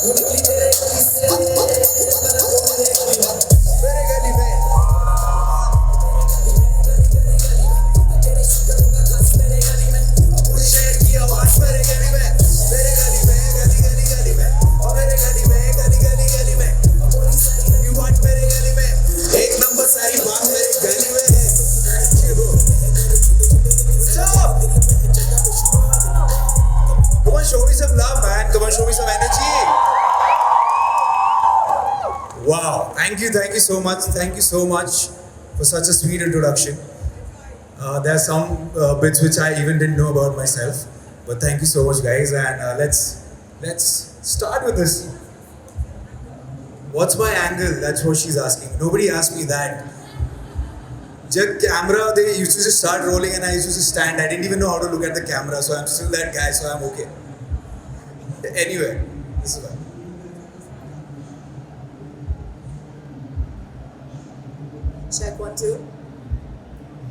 Show me some love, man. Come on, show me some energy. Wow. Thank you so much. Thank you so much for such a sweet introduction. There are some bits which I even didn't know about myself. But thank you so much, guys. And let's start with this. What's my angle? That's what she's asking. Nobody asked me that. Just camera, they used to just start rolling and I used to just stand. I didn't even know how to look at the camera. So I'm still that guy, so I'm okay. Anyway, this is why. Check 1, 2.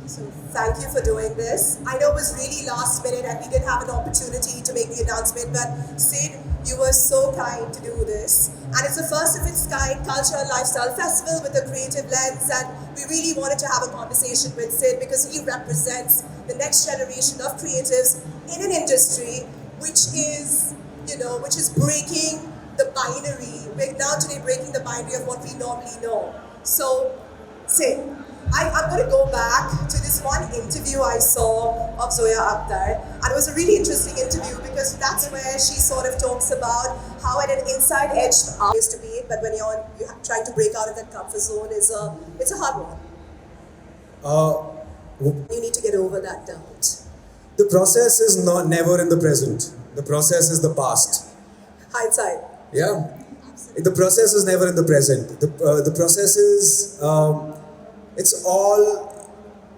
So thank you for doing this. I know it was really last minute and we didn't have an opportunity to make the announcement, but Sid, you were so kind to do this. And it's the first of its kind cultural lifestyle festival with a creative lens, and we really wanted to have a conversation with Sid because he represents the next generation of creatives in an industry which is breaking the binary. We're now today breaking the binary of what we normally know. So, Sid, I'm going to go back to this one interview I saw of Zoya Akhtar, and it was a really interesting interview because that's where she sort of talks about how at an inside edge used to be, but when you're trying to break out of that comfort zone it's a hard one. You need to get over that doubt. The process is never in the present. The process is the past. Hindsight. Yeah. The process is never in the present. The process is, it's all,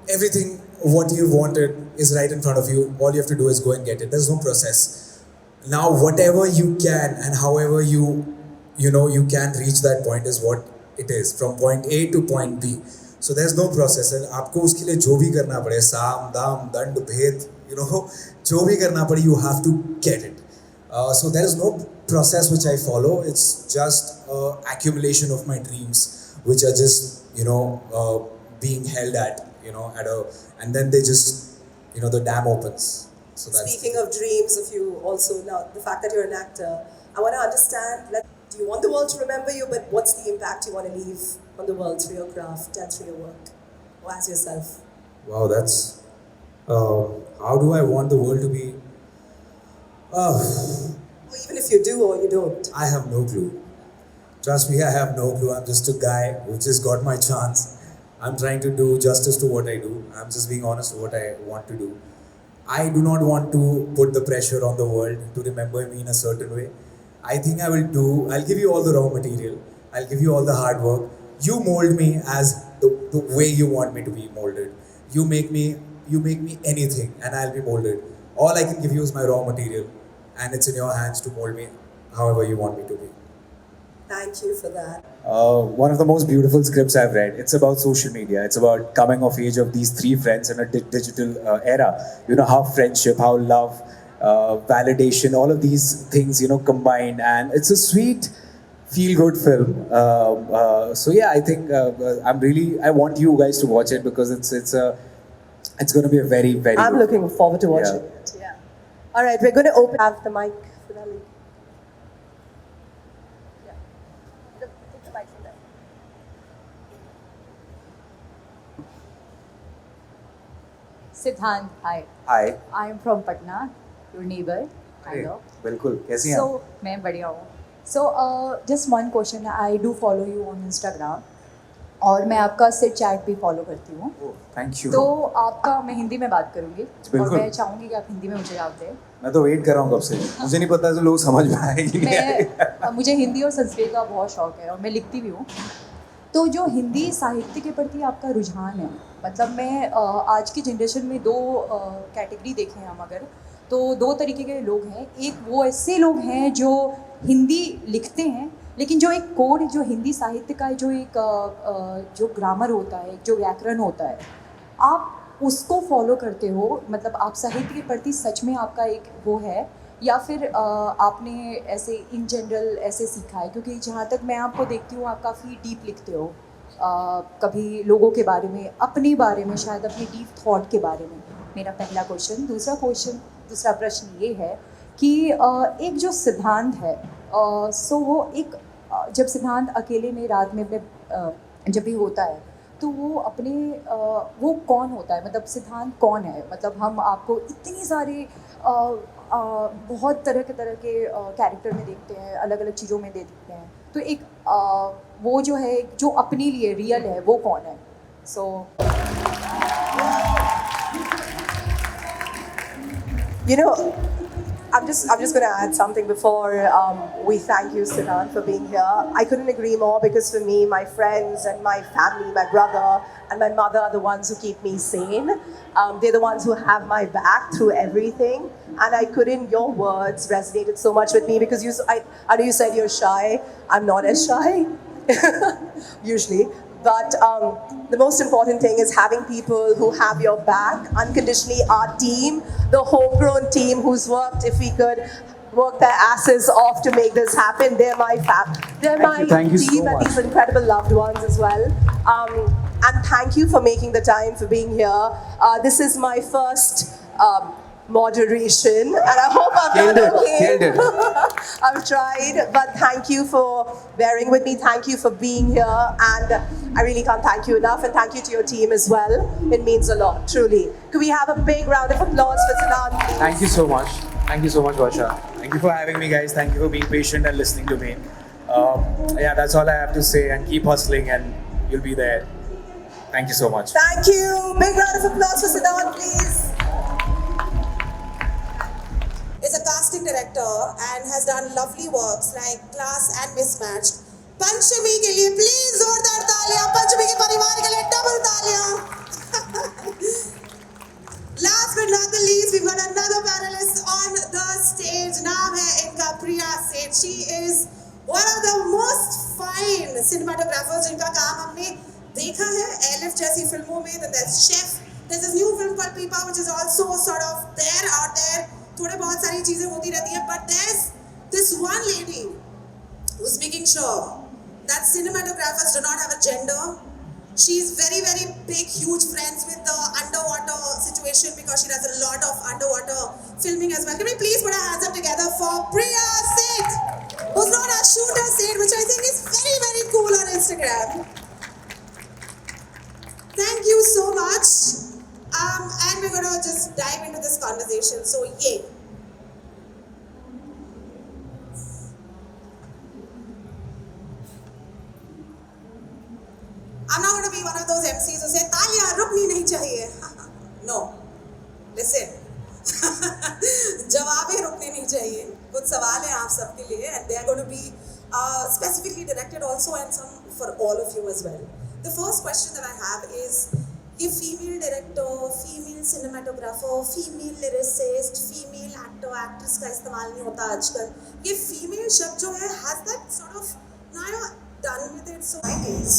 everything what you've wanted is right in front of you. All you have to do is go and get it. There's no process. Now, whatever you can and however you can reach that point is what it is. From point A to point B. So there's no process. And आपको उसके लिए जो भी करना पड़े, साम, दाम, दंड, भेद, जो भी करना पड़े, you have to get it. So there is no process which I follow. It's just accumulation of my dreams, which are just being held at and then they just the dam opens. So that's Speaking of dreams of you also, now the fact that you're an actor, I want to understand, do you want the world to remember you, but what's the impact you want to leave on the world through your craft and through your work or as yourself? Wow, that's how do I want the world to be? Or even if you do or you don't. I have no clue. Trust me, I have no clue. I'm just a guy who just got my chance. I'm trying to do justice to what I do. I'm just being honest with what I want to do. I do not want to put the pressure on the world to remember me in a certain way. I think I'll give you all the raw material. I'll give you all the hard work. You mold me as the way you want me to be molded. You make me anything and I'll be molded. All I can give you is my raw material and it's in your hands to mold me however you want me to be. Thank you for that. One of the most beautiful scripts I've read. It's about social media. It's about coming of age of these three friends in a digital era. How friendship, how love, validation, all of these things, combined. And it's a sweet, feel-good film. So yeah, I think I want you guys to watch it because it's going to be a very, very I'm good looking forward to watching it. Yeah. All right, we're going to have the mic for that. Siddhant, hi. Hi. I am from Patna, your neighbor, kind of. बिल्कुल कैसी हैं आप? So, मैं बढ़िया हूँ. So, just one question. I do follow you on Instagram. और मैं आपका सिट चैट भी फॉलो करती हूँ. Thank you. तो आपका मैं हिंदी में बात करूँगी और बिल्कुल. मैं चाहूँगी कि आप हिंदी में मुझे जवाब दें. मैं तो वेट कर रहा हूँ कब से. मुझे नहीं पता लोग समझ में आएगी नहीं आएगी. मुझे हिंदी और संस्कृत का बहुत शौक है और मैं लिखती भी हूँ. तो जो हिंदी साहित्य के प्रति आपका रुझान है, मतलब मैं आज की जनरेशन में दो कैटेगरी देखें हम अगर, तो दो तरीके के लोग हैं. एक वो ऐसे लोग हैं जो हिंदी लिखते हैं लेकिन जो एक कोड जो हिंदी साहित्य का जो एक जो ग्रामर होता है, जो व्याकरण होता है, आप उसको फॉलो करते हो, मतलब आप साहित्य के प्रति सच में आपका एक वो है, या फिर आपने ऐसे इन जनरल ऐसे सीखा है? क्योंकि जहाँ तक मैं आपको देखती हूँ, आप काफ़ी डीप लिखते हो, कभी लोगों के बारे में, अपने बारे में, शायद अपने डीप थॉट के बारे में। मेरा पहला क्वेश्चन। दूसरा प्रश्न ये है कि एक जो सिद्धांत है, सो वो एक जब सिद्धांत अकेले में रात में जब भी होता है, तो वो अपने वो कौन होता है, मतलब सिद्धांत कौन है? मतलब हम आपको इतनी सारे बहुत तरह के कैरेक्टर में देखते हैं, अलग अलग चीज़ों में देखते हैं, तो एक वो जो है, जो अपने लिए रियल है, वो कौन है? सो You know, I'm just going to add something before we thank you, Siddhant, for being here. I couldn't agree more, because for me, my friends and my family, my brother and my mother are the ones who keep me sane. They're the ones who have my back through everything. And I couldn't, your words resonated so much with me, because I know you said you're shy. I'm not as shy, usually. But the most important thing is having people who have your back unconditionally. Our team, the homegrown team who's worked, if we could, work their asses off to make this happen. They're my Thank you so team, and much. these incredible loved ones as well. And thank you for making the time, for being here. This is my first moderation, and I hope I've done okay. Killed it. I've tried, but thank you for bearing with me. Thank you for being here, and I really can't thank you enough. And thank you to your team as well. It means a lot, truly. Could we have a big round of applause for Siddhant, please? Thank you so much. Thank you so much, Varsha. Thank you for having me, guys. Thank you for being patient and listening to me. Yeah, that's all I have to say. And keep hustling, and you'll be there. Thank you so much. Thank you. Big round of applause for Siddhant, please. Is a casting director and has done lovely works like Class and Mismatched. पंचमी के लिए please जोरदार तालियां, पंचमी के परिवार के लिए double तालियां. Last but not the least, we've got another panelist on the stage. नाम है इनका प्रिया सेठ. She is one of the most fine cinematographers जिनका काम हमने देखा है एलिफ जैसी फिल्मों में. Then there's Chef. There's this new film called Peepa, which is also sort of there out there. थोड़े बहुत सारी चीजें होती रहती हैं, but there's this one lady who's making sure that cinematographers do not have a gender. She's very, very big, huge friends with the underwater situation, because she does a lot of underwater filming as well. Can we please put our hands up together for Priya Seth, who's known as Shooter Seth, which I think is very, very cool on Instagram. Thank you so much. And we're going to just dive into this conversation. So, yay. I'm not going to be one of those MCs who say, Talia, rukni nahi chahiye. No. Listen. जवाबें रुकने नहीं चाहिए. कुछ सवाल हैं आप सबके लिए, and they are going to be specifically directed also, and some for all of you as well. The first question that I have is, ये female director, female cinematographer, female lyricist, female actor, actress का इस्तेमाल नहीं होता आजकल. ये female शब्द जो है, has that sort of now done with it so nice.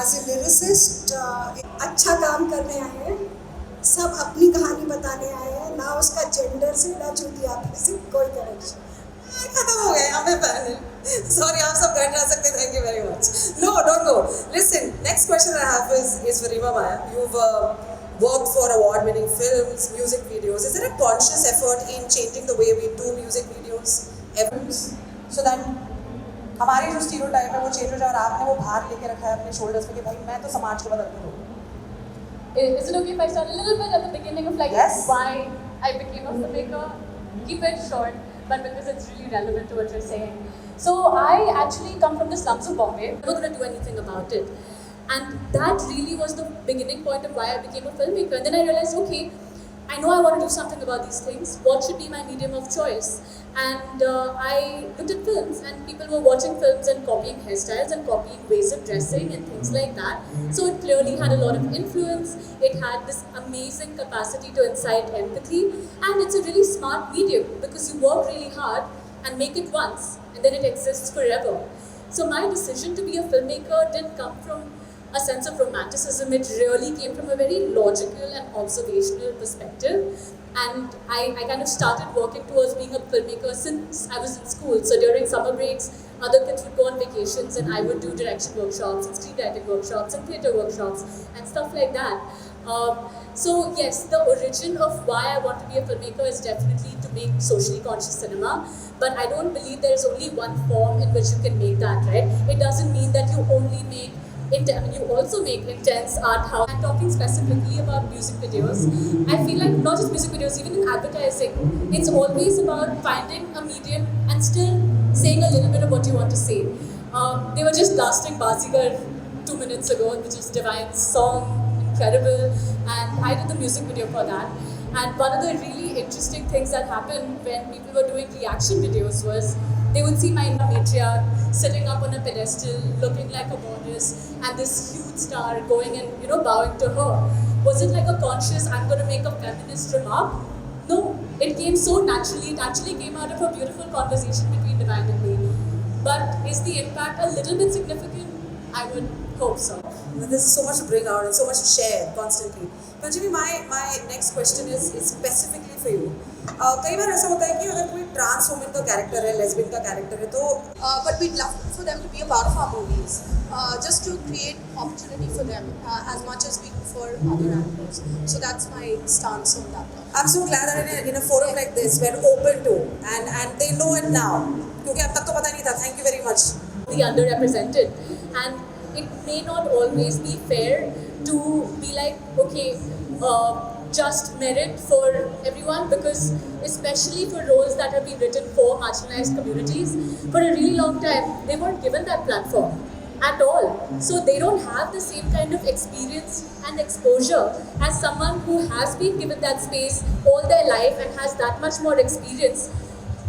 As a lyricist, अच्छा काम करने आए हैं, सब अपनी कहानी बताने आए हैं, ना उसका जेंडर से ना चूतियापन से कोई कनेक्शन. खत्म हो गए हमें पैनल. Sorry, आप सब बैठ रह सकते. Thank you very much. No, don't go. Listen, next question I have is for Rima Maya. You've worked for award-winning films, music videos. Is there a conscious effort in changing the way we do music videos? So that हमारी जो stereotype है वो change हो जाए, और आपने वो भार लेके रखा है अपने शोल्डर्स पे कि भाई मैं तो समाज को बदलती हूँ. Is it okay if I start a little bit at the beginning of like Yes. why I became a filmmaker? Keep it short, but because it's really relevant to what you're saying. So I actually come from the slums of Bombay. I'm never going to do anything about it. And that really was the beginning point of why I became a filmmaker. And then I realized, okay, I know I want to do something about these things. What should be my medium of choice? And I looked at films, and people were watching films and copying hairstyles and copying ways of dressing and things like that. So it clearly had a lot of influence. It had this amazing capacity to incite empathy, and it's a really smart medium because you work really hard and make it once, and then it exists forever. So my decision to be a filmmaker didn't come from a sense of romanticism. It really came from a very logical and observational perspective. And I kind of started working towards being a filmmaker since I was in school. So during summer breaks, other kids would go on vacations and I would do direction workshops and screenwriting workshops and theatre workshops and stuff like that. So yes, the origin of why I want to be a filmmaker is definitely to make socially conscious cinema. But I don't believe there is only one form in which you can make that, right? It doesn't mean that you only make you also make intense art house. I'm talking specifically about music videos. I feel like not just music videos, even in advertising, it's always about finding a medium and still saying a little bit of what you want to say. They were just blasting Bazigar 2 minutes ago, which is Divine's song, incredible, and I did the music video for that. And one of the really interesting things that happened when people were doing reaction videos was they would see my matriarch sitting up on a pedestal, looking like a goddess, and this huge star going and bowing to her. Was it like a conscious, I'm going to make a feminist remark? No, it came so naturally. It actually came out of a beautiful conversation between Divine and me. But is the impact a little bit significant? I would hope so. There's so much to bring out and so much to share constantly. Panchami, my next question is specifically for you. कई बार ऐसा होता है कि अगर कोई trans woman का character है, lesbian का कैरेक्टर है, तो but we'd love for them to be a part of our movies, just to create opportunity for them as much as we do for other actors. So that's my stance on that. I'm so glad that in a forum like this we're open to and they know it now. क्योंकि अब तक तो पता नहीं था. Thank you very much. The underrepresented, and it may not always be fair to be like, okay, just merit for everyone, because especially for roles that have been written for marginalized communities, for a really long time they weren't given that platform at all. So they don't have the same kind of experience and exposure as someone who has been given that space all their life and has that much more experience.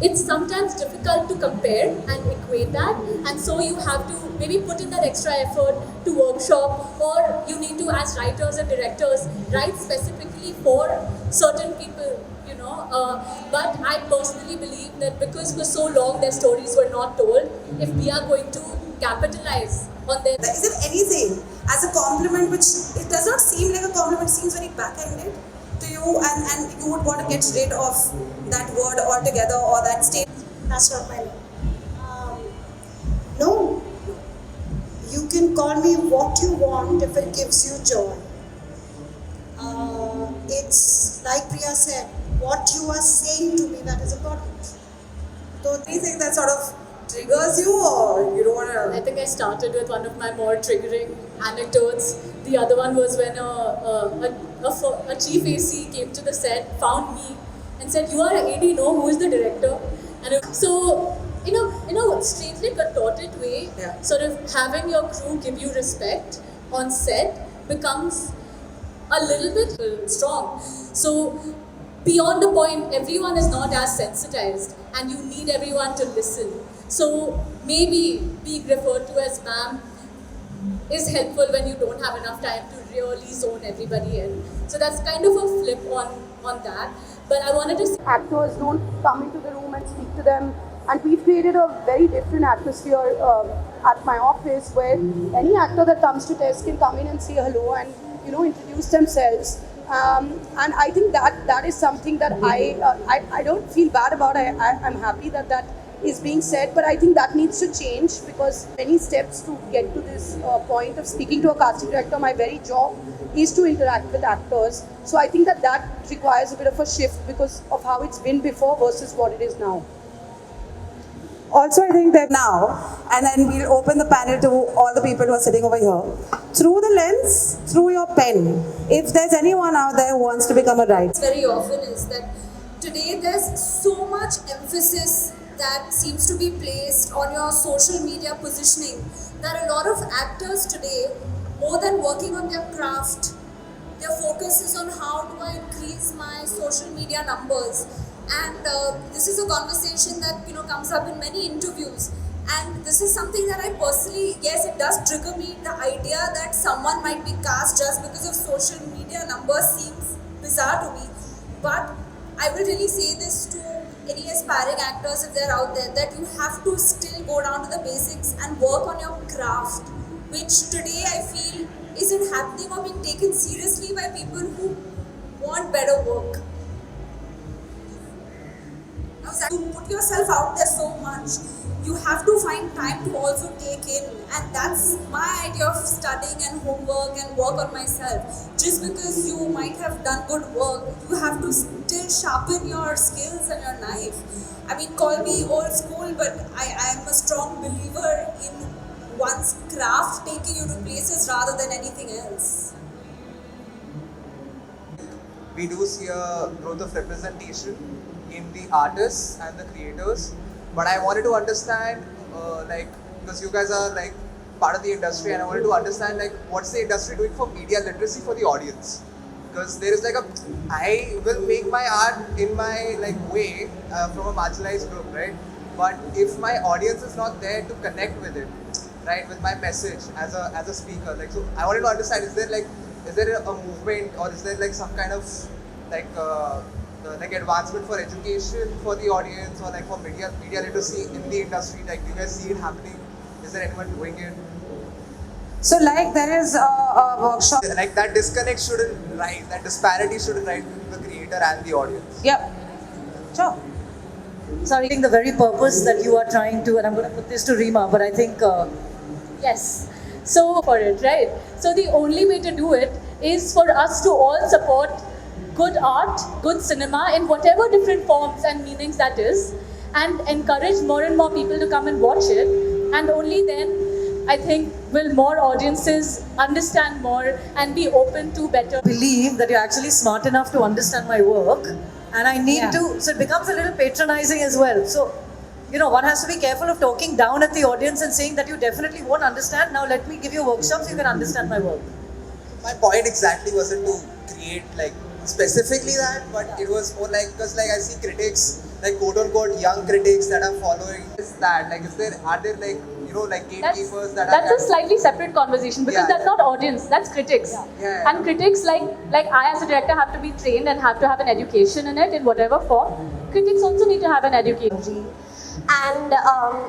It's sometimes difficult to compare and equate that, and so you have to maybe put in that extra effort to workshop, or you need to, as writers and directors, write specifically for certain people, but I personally believe that because for so long their stories were not told, if we are going to capitalize on them. Is there anything as a compliment which it does not seem like a compliment, seems very back-ended to you, and you would want to get rid of that word altogether or that state? That's not my name. No. You can call me what you want if it gives you joy. It's like Priya said, what you are saying to me, that is important. So anything that sort of triggers you, or you don't want to? I think I started with one of my more triggering anecdotes. The other one was when a chief AC came to the set, found me, and said, "You are an AD, no? Who is the director?" And so, in a strangely contorted way, sort of having your crew give you respect on set becomes a little bit strong. So beyond the point, everyone is not as sensitized, and you need everyone to listen. So maybe being referred to as ma'am is helpful when you don't have enough time to really zone everybody in. So that's kind of a flip on that. But I wanted to say, actors don't come into the room and speak to them, and we've created a very different atmosphere at my office, where any actor that comes to test can come in and say hello and introduce themselves. And I think that is something that I don't feel bad about. I'm happy that is being said, but I think that needs to change, because many steps to get to this point of speaking to a casting director. My very job is to interact with actors, so I think that requires a bit of a shift because of how it's been before versus what it is now. Also, I think that now, and then we'll open the panel to all the people who are sitting over here. Through the lens, through your pen, if there's anyone out there who wants to become a writer. Very often is that today there's so much emphasis that seems to be placed on your social media positioning, that a lot of actors today, more than working on their craft, their focus is on how do I increase my social media numbers. And this is a conversation that comes up in many interviews, and this is something that I personally, yes, it does trigger me. The idea that someone might be cast just because of social media numbers seems bizarre to me. But I will really say this to any aspiring actors if they're out there, that you have to still go down to the basics and work on your craft, which today I feel isn't happening or being taken seriously by people who want better work. You put yourself out there so much, you have to find time to also take in, and that's my idea of studying and homework and work on myself. Just because you might have done good work, you have to still sharpen your skills and your knife. I mean, call me old school, but I am a strong believer in one's craft taking you to places rather than anything else. We do see a growth of representation in the artists and the creators, but I wanted to understand, because you guys are like part of the industry, and I wanted to understand what's the industry doing for media literacy for the audience, because there is I will make my art in my way from a marginalized group, right? But if my audience is not there to connect with it, right, with my message as a speaker, so I wanted to understand, is there a movement, or is there some kind of advancement for education for the audience, or for media literacy in the industry? Do you guys see it happening? Is there anyone doing it? So there is a workshop. That disconnect shouldn't rise, that disparity shouldn't rise between the creator and the audience. Yep. Sure. Sorry, I think the very purpose that you are trying to, and I'm going to put this to Reema, but I think Yes. So for it, right? So the only way to do it is for us to all support good art, good cinema in whatever different forms and meanings that is, and encourage more and more people to come and watch it. And only then, I think, will more audiences understand more and be open to better. believe that you're actually smart enough to understand my work, and I need to, so it becomes a little patronizing as well. So, one has to be careful of talking down at the audience and saying that you definitely won't understand. Now let me give you a workshop so you can understand my work. My point exactly wasn't to create specifically that, but it was more because I see critics, quote unquote young critics that are following that. Are there gatekeepers That's a slightly separate conversation, because that's not audience, that's critics. Yeah. And critics, like I as a director have to be trained and have to have an education in it in whatever form. Critics also need to have an education. And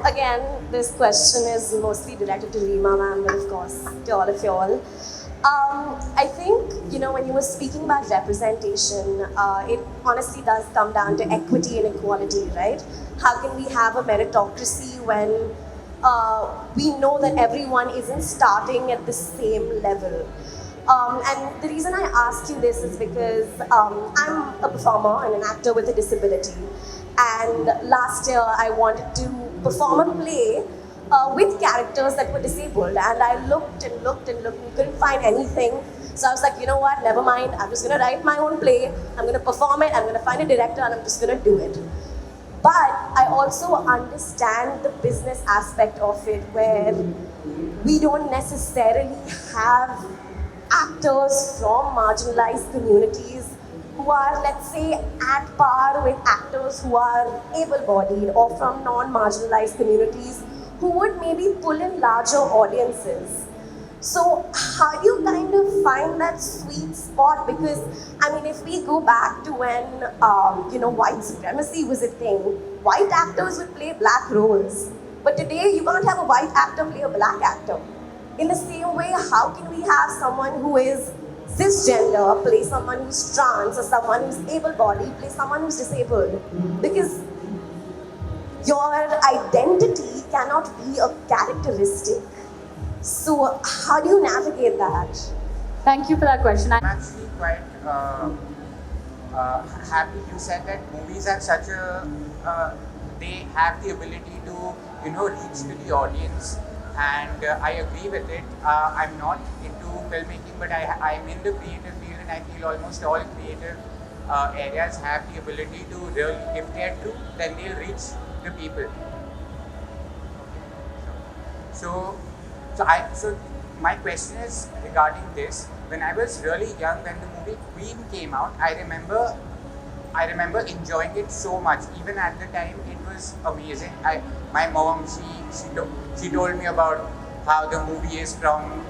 again, this question is mostly directed to Reema ma'am, but of course to all of you all. I think, when you were speaking about representation, it honestly does come down to equity and equality, right? How can we have a meritocracy when we know that everyone isn't starting at the same level? And the reason I ask you this is because I'm a performer and an actor with a disability. And last year I wanted to perform a play with characters that were disabled, and I looked and couldn't find anything. So I was like, you know what, never mind, I'm just gonna write my own play, I'm gonna perform it, I'm gonna find a director, and I'm just gonna do it. But I also understand the business aspect of it, where we don't necessarily have actors from marginalized communities who are, let's say, at par with actors who are able-bodied or from non-marginalized communities who would maybe pull in larger audiences. So how do you kind of find that sweet spot? Because, if we go back to when, white supremacy was a thing, white actors would play black roles. But today, you can't have a white actor play a black actor. In the same way, how can we have someone who is cisgender play someone who's trans, or someone who's able-bodied play someone who's disabled? Because your identity cannot be a characteristic. So how do you navigate that? Thank you for that question. I'm actually quite happy you said that movies have such a, they have the ability to, reach to the audience. And I agree with it. I'm not into filmmaking, but I'm in the creative field, and I feel almost all creative areas have the ability to really, if they're true, then they'll reach the people. So my question is regarding this. When I was really young, when the movie Queen came out, I remember enjoying it so much. Even at the time, it was amazing. My mom, she told me about how the movie is from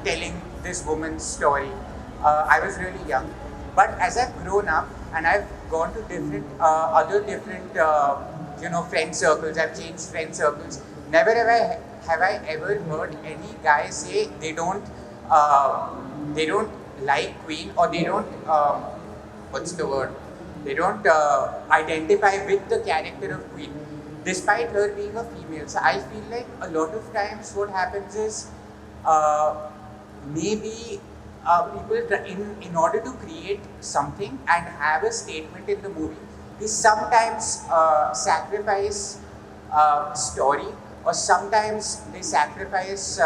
telling this woman's story. I was really young. But as I've grown up and I've gone to different friend circles. I've changed friend circles. Never have I ever heard any guy say they don't like Queen, or they don't what's the word? They don't identify with the character of Queen, despite her being a female. So I feel like a lot of times what happens is maybe people in order to create something and have a statement in the movie, they sometimes sacrifice story, or sometimes they sacrifice.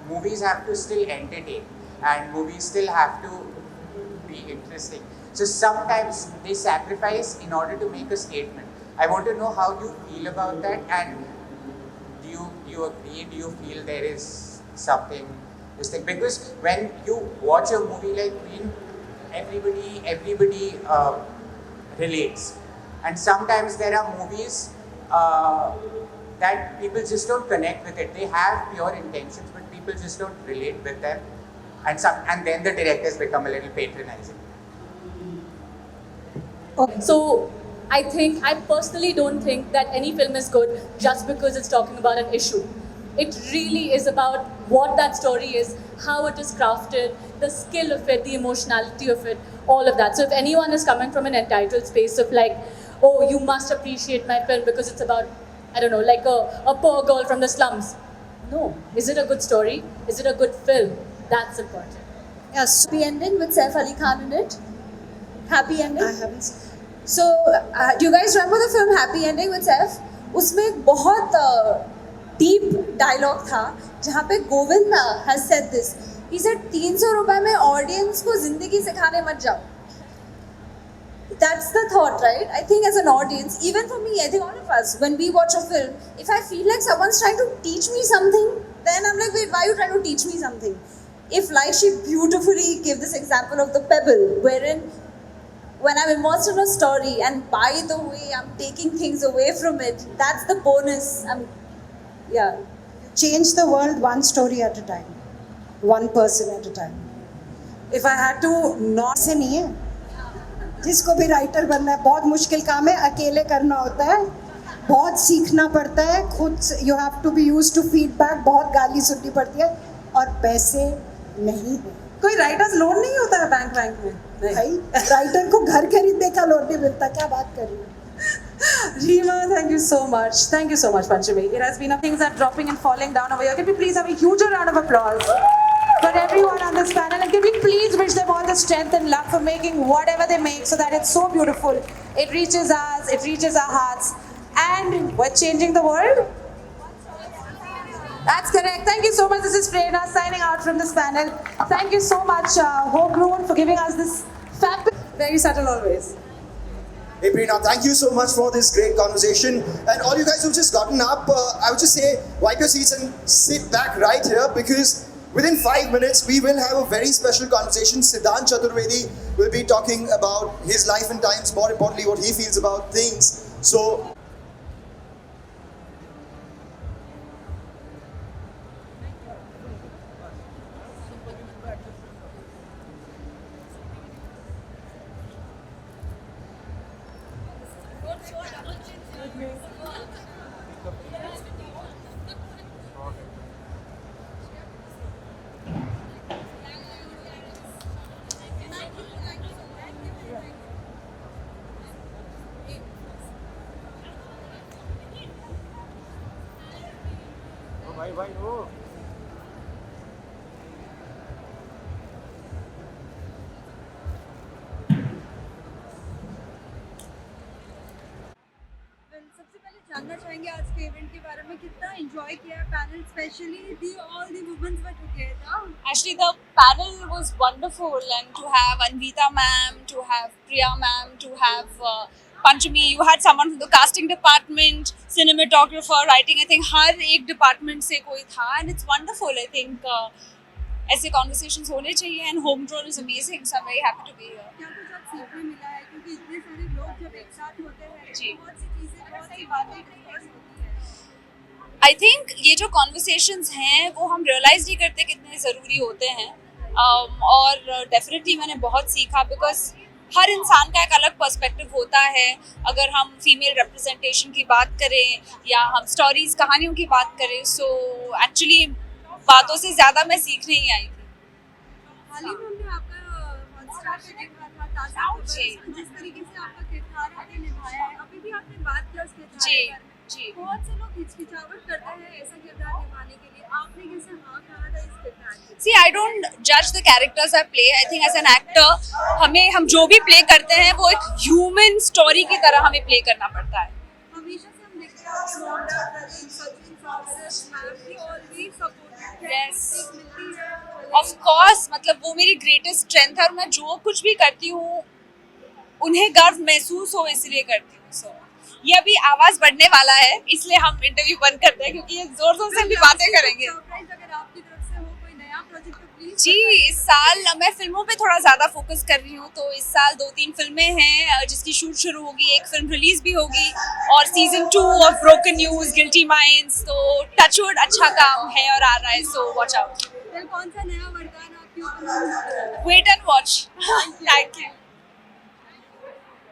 Movies have to still entertain, and movies still have to be interesting. So sometimes they sacrifice in order to make a statement. I want to know how you feel about that, and do you agree? Do you feel there is something this thing? Because when you watch a movie like Queen, everybody relates, and sometimes there are movies that people just don't connect with it. They have pure intentions, but people just don't relate with them, and then the directors become a little patronizing. Okay. So I personally don't think that any film is good just because it's talking about an issue. It really is about what that story is, how it is crafted, the skill of it, the emotionality of it, all of that. So if anyone is coming from an entitled space of like, oh, you must appreciate my film because it's about, I don't know, like a poor girl from the slums. No. Is it a good story? Is it a good film? That's important. Yes. Happy ending with Saif Ali Khan in it. Happy ending. I haven't seen. So, do you guys remember the film Happy Ending with Saif? उसमें एक बहुत deep dialogue था जहाँ पे Govind has said this. He said 300 रुपए में audience को जिंदगी सिखाने मत जाओ. That's the thought, right? I think as an audience, even for me, I think all of us, when we watch a film, if I feel like someone's trying to teach me something, then I'm like, wait, why are you trying to teach me something? If, like she beautifully gave this example of the pebble, wherein when I'm immersed in a story and by the way I'm taking things away from it, that's the bonus. Change the world one story at a time, one person at a time. If I had to not से नहीं है, जिसको भी writer बनना है बहुत मुश्किल काम है, अकेले करना होता है, बहुत सीखना पड़ता है, खुद you have to be used to feedback, बहुत गाली सुननी पड़ती है और पैसे नहीं है. कोई राइटर्स लोन नहीं होता है बैंक में भाई राइटर को घर खरीदने का लोन नहीं मिलता, क्या बात कर रही हो? Reema, thank you so much. Thank you so much, Panchami. It has been things are dropping and falling down over here. Can we please have a huge round of applause for everyone on this panel, and can we please wish them all the strength and luck for making whatever they make so that it's so beautiful. It reaches us, it reaches our hearts, and we're changing the world. That's correct. Thank you so much. This is Prerna signing out from this panel. Thank you so much, Homegrown, for giving us this fabulous, very subtle always. Hey Prerna, thank you so much for this great conversation. And all you guys who've just gotten up, I would just say, wipe your seats and sit back right here, because within 5 minutes, we will have a very special conversation. Siddhant Chaturvedi will be talking about his life and times, more importantly, what he feels about things. So, सबसे पहले जानना चाहेंगे आज के event के बारे में, कितना एंजॉय किया है panel, specially all the movements were together. Actually, the panel was wonderful, and to have Anvita ma'am, to have Priya ma'am, to have Panchami, you had someone from the casting department, cinematographer, writing. I think हर एक department से कोई था, and it's wonderful. I think ऐसे conversations होने चाहिए, and Homegrown is amazing, so I'm very happy to be here. क्या कुछ आप सीखने मिला है, क्योंकि इतने सारे लोग जब एक साथ होते हैं बहुत सी चीजें, बहुत सी बातें डिस्कस होती हैं. I think ये जो conversations हैं वो हम realize नहीं करते कितने ज़रूरी होते हैं, और definitely मैंने बहुत सीखा, because हर इंसान का एक अलग पर्सपेक्टिव होता है. अगर हम फीमेल रिप्रेजेंटेशन की बात करें या हम स्टोरीज कहानियों की बात करें, सो एक्चुअली बातों से ज़्यादा मैं सीखने ही आई थी. हाल ही में हमने आपका हॉटस्टार पे देखा था ताज़ा खबर, जिस तरीके से आपका किरदार आपने निभाया है, अभी भी आपने बात की उस किरदार के बारे में. बहुत से लोग हिचकिचाहट करते हैं ऐसा किरदार निभाने के लिए, आपने कैसे हाँ कहा था इस किरदार के लिए? See, I don't judge the characters I play. I think as an actor, हम जो भी प्ले करते हैं वो एक ह्यूमन स्टोरी की तरह हमें प्ले करना पड़ता है. हमेशा से हम देखते हैं कि मोहम्मद रफी, सचिन साहब, he always supported. Yes. मिलती है. Of course, मतलब वो मेरी ग्रेटेस्ट स्ट्रेंथ है और मैं जो कुछ भी करती हूँ उन्हें गर्व महसूस हो इसलिए करती हूँ. So, ये अभी आवाज बढ़ने वाला है इसलिए हम इंटरव्यू बंद करते हैं क्योंकि ये जोर जोर से भी बातें करेंगे. अगर आपकी तरफ से हो कोई नया प्रोजेक्ट तो प्लीज. जी, इस साल मैं फिल्मों पे थोड़ा ज़्यादा फोकस कर रही हूँ. तो इस साल 2-3 फिल्में हैं जिसकी शूट शुरू होगी, एक फिल्म रिलीज भी होगी और season 2 of broken news, guilty minds. तो टचवुड अच्छा काम है और आ रहा है. So watch out. कौन सा नया वरदान आपके ऊपर? Wait and watch. Thank you.